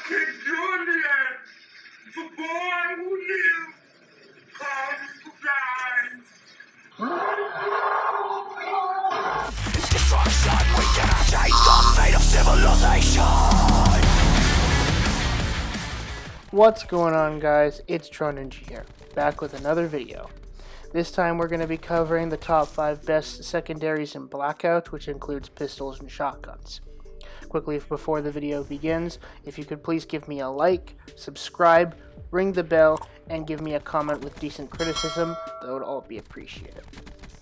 King Julian, the boy who lives, comes to die. Destruction, we cannot change the fate of civilization. What's going on, guys? It's Troninja here, back with another video. This time we're going to be covering the top 5 best secondaries in Blackout, which includes pistols and shotguns. Quickly before the video begins, if you could please give me a like, subscribe, ring the bell, and give me a comment with decent criticism, that would all be appreciated.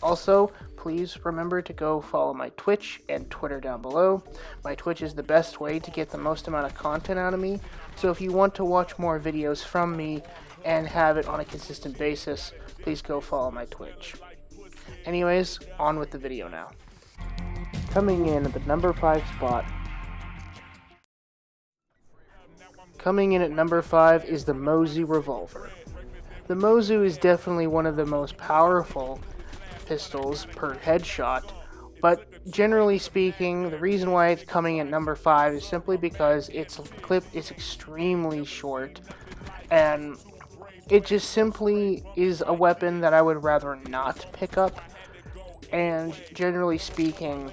Also, please remember to go follow my Twitch and Twitter down below. My Twitch is the best way to get the most amount of content out of me, so if you want to watch more videos from me and have it on a consistent basis, please go follow my Twitch. Anyways, on with the video now. Coming in at the number 5 spot. Coming in at number 5 is the Mozu revolver. The Mozu is definitely one of the most powerful pistols per headshot, but generally speaking, the reason why it's coming at number 5 is simply because its clip is extremely short, and it just simply is a weapon that I would rather not pick up. And generally speaking,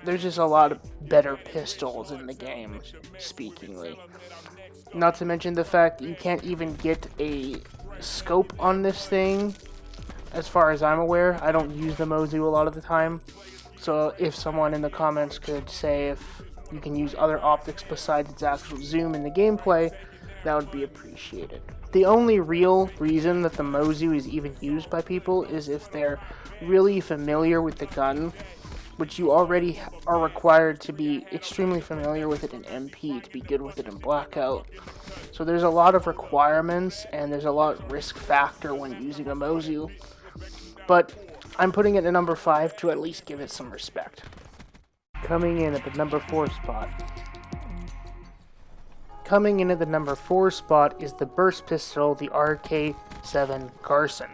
there's just a lot of better pistols in the game, speakingly. Not to mention the fact that you can't even get a scope on this thing. As far as I'm aware, I don't use the Mozu a lot of the time. So if someone in the comments could say if you can use other optics besides its actual zoom in the gameplay, that would be appreciated. The only real reason that the Mozu is even used by people is if they're really familiar with the gun, which you already are required to be extremely familiar with it in MP to be good with it in Blackout. So there's a lot of requirements and there's a lot of risk factor when using a Mozu. But I'm putting it at number 5 to at least give it some respect. Coming in at the number 4 spot. Coming in at the number 4 spot is the burst pistol, the RK7 Garson.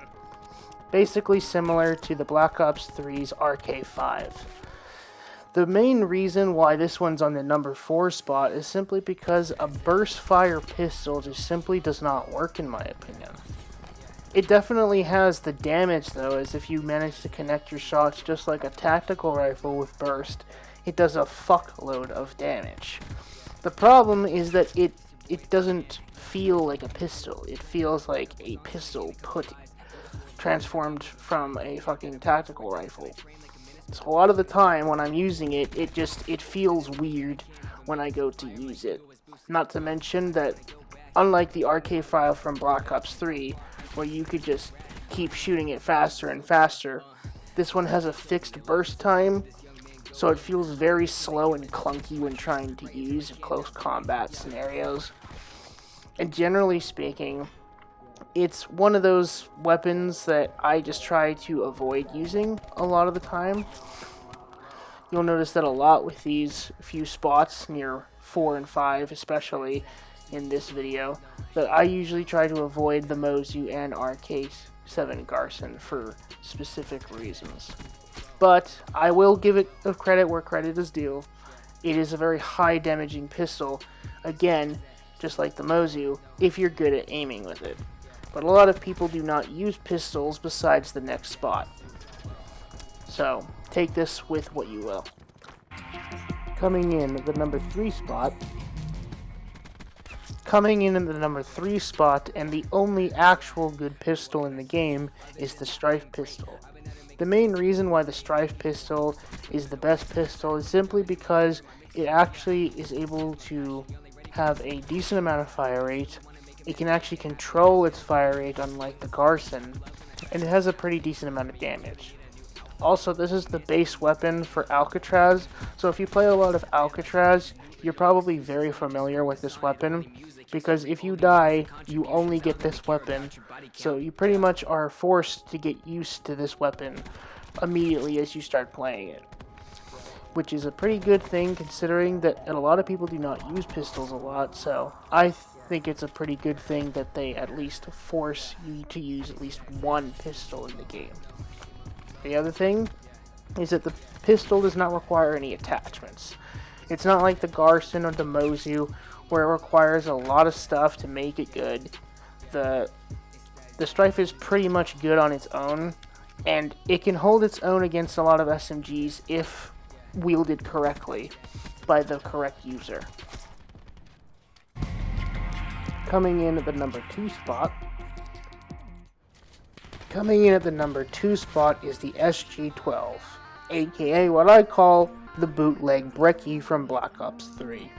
Basically similar to the Black Ops 3's RK5. The main reason why this one's on the number 4 spot is simply because a burst fire pistol just simply does not work, in my opinion. It definitely has the damage though, as if you manage to connect your shots just like a tactical rifle with burst, it does a fuckload of damage. The problem is that it doesn't feel like a pistol. It feels like a pistol transformed from a fucking tactical rifle. So a lot of the time when I'm using it, it feels weird when I go to use it. Not to mention that, unlike the arcade file from Black Ops 3, where you could just keep shooting it faster and faster, this one has a fixed burst time, so it feels very slow and clunky when trying to use in close combat scenarios. And generally speaking, it's one of those weapons that I just try to avoid using a lot of the time. You'll notice that a lot with these few spots near 4 and 5, especially in this video, that I usually try to avoid the Mozu and RK7 Garson for specific reasons. But I will give it the credit where credit is due. It is a very high damaging pistol, again, just like the Mozu, if you're good at aiming with it. But a lot of people do not use pistols besides the next spot. So, take this with what you will. Coming in at the number 3 spot. Coming in at the number 3 spot, and the only actual good pistol in the game, is the Strife pistol. The main reason why the Strife pistol is the best pistol is simply because it actually is able to have a decent amount of fire rate. It can actually control its fire rate, unlike the Garson, and it has a pretty decent amount of damage. Also, this is the base weapon for Alcatraz, so if you play a lot of Alcatraz, you're probably very familiar with this weapon, because if you die, you only get this weapon, so you pretty much are forced to get used to this weapon immediately as you start playing it. Which is a pretty good thing, considering that a lot of people do not use pistols a lot, so I think it's a pretty good thing that they at least force you to use at least one pistol in the game. The other thing is that the pistol does not require any attachments. It's not like the Garson or the Mozu, where it requires a lot of stuff to make it good. The Strife is pretty much good on its own, and it can hold its own against a lot of SMGs if wielded correctly by the correct user. Coming in at the number 2 spot. Coming in at the number 2 spot is the SG-12, aka what I call the bootleg Brecci from Black Ops 3.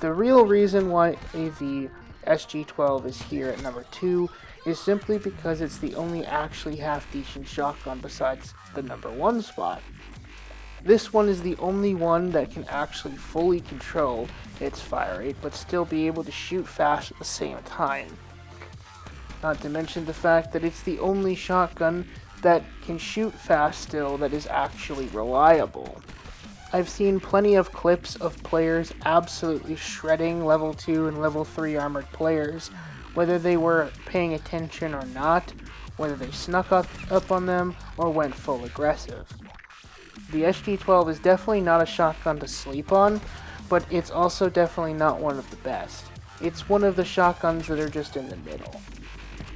The real reason why the SG-12 is here at number 2 is simply because it's the only actually half-decent shotgun besides the number 1 spot. This one is the only one that can actually fully control its fire rate, but still be able to shoot fast at the same time. Not to mention the fact that it's the only shotgun that can shoot fast still that is actually reliable. I've seen plenty of clips of players absolutely shredding level 2 and level 3 armored players, whether they were paying attention or not, whether they snuck up on them, or went full aggressive. The SG-12 is definitely not a shotgun to sleep on, but it's also definitely not one of the best. It's one of the shotguns that are just in the middle.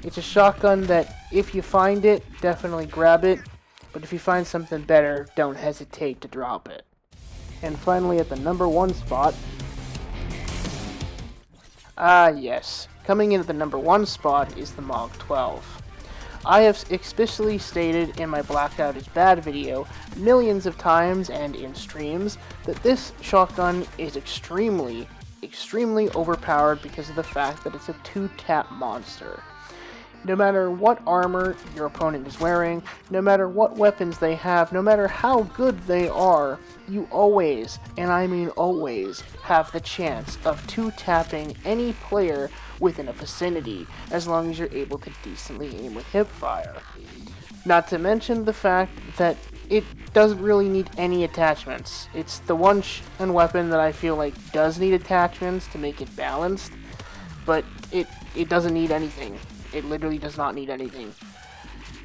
It's a shotgun that, if you find it, definitely grab it, but if you find something better, don't hesitate to drop it. And finally, at the number 1 spot, yes, coming in at the number 1 spot is the MOG-12. I have explicitly stated in my Blackout is Bad video millions of times and in streams that this shotgun is extremely overpowered because of the fact that it's a 2-tap monster. No matter what armor your opponent is wearing, no matter what weapons they have, no matter how good they are, you always, and I mean always, have the chance of 2-tapping any player within a vicinity, as long as you're able to decently aim with hipfire. Not to mention the fact that it doesn't really need any attachments. It's the one weapon that I feel like does need attachments to make it balanced, but it doesn't need anything. It literally does not need anything.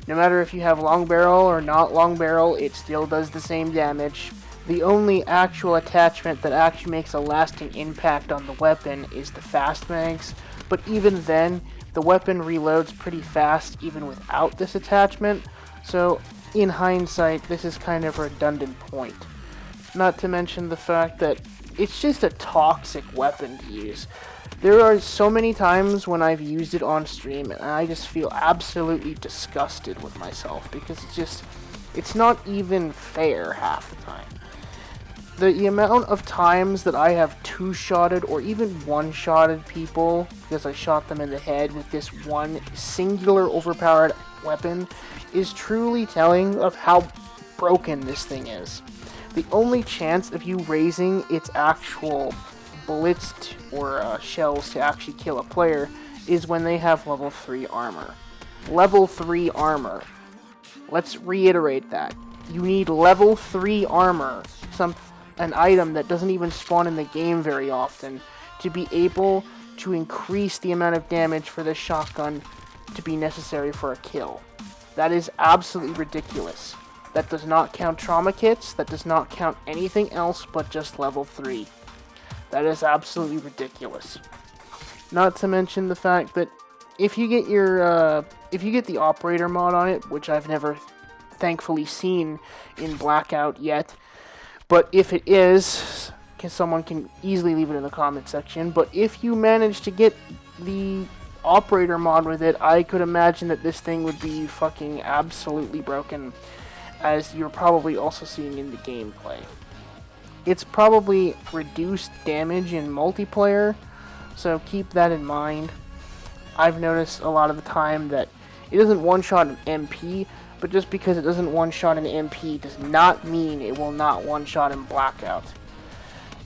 No matter if you have long barrel or not long barrel, it still does the same damage. The only actual attachment that actually makes a lasting impact on the weapon is the fast mags, but even then, the weapon reloads pretty fast even without this attachment, so in hindsight, this is kind of a redundant point. Not to mention the fact that it's just a toxic weapon to use. There are so many times when I've used it on stream and I just feel absolutely disgusted with myself because it's not even fair half the time. The amount of times that I have 2-shotted or even 1-shotted people because I shot them in the head with this one singular overpowered weapon is truly telling of how broken this thing is. The only chance of you raising its actual bullets or shells to actually kill a player is when they have level 3 armor. Level 3 armor. Let's reiterate that. You need level 3 armor, an item that doesn't even spawn in the game very often, to be able to increase the amount of damage for this shotgun to be necessary for a kill. That is absolutely ridiculous. That does not count trauma kits, that does not count anything else but just level 3. That is absolutely ridiculous. Not to mention the fact that if you get the operator mod on it, which I've never thankfully seen in Blackout yet, but if it is, someone can easily leave it in the comment section, but if you manage to get the operator mod with it, I could imagine that this thing would be fucking absolutely broken, as you're probably also seeing in the gameplay. It's probably reduced damage in multiplayer, so keep that in mind. I've noticed a lot of the time that it doesn't one-shot an MP, but just because it doesn't one-shot an MP does not mean it will not one-shot in Blackout.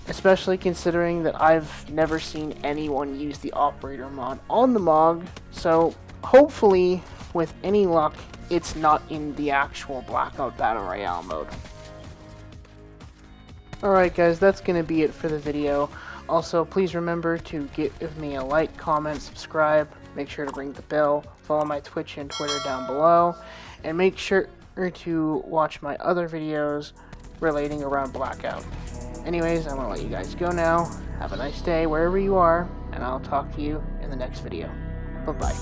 Especially considering that I've never seen anyone use the operator mod on the MOG, so hopefully, with any luck, it's not in the actual Blackout Battle Royale mode. Alright guys, that's going to be it for the video. Also, please remember to give me a like, comment, subscribe, make sure to ring the bell, follow my Twitch and Twitter down below, and make sure to watch my other videos relating around Blackout. Anyways, I'm going to let you guys go now. Have a nice day wherever you are, and I'll talk to you in the next video. Bye-bye.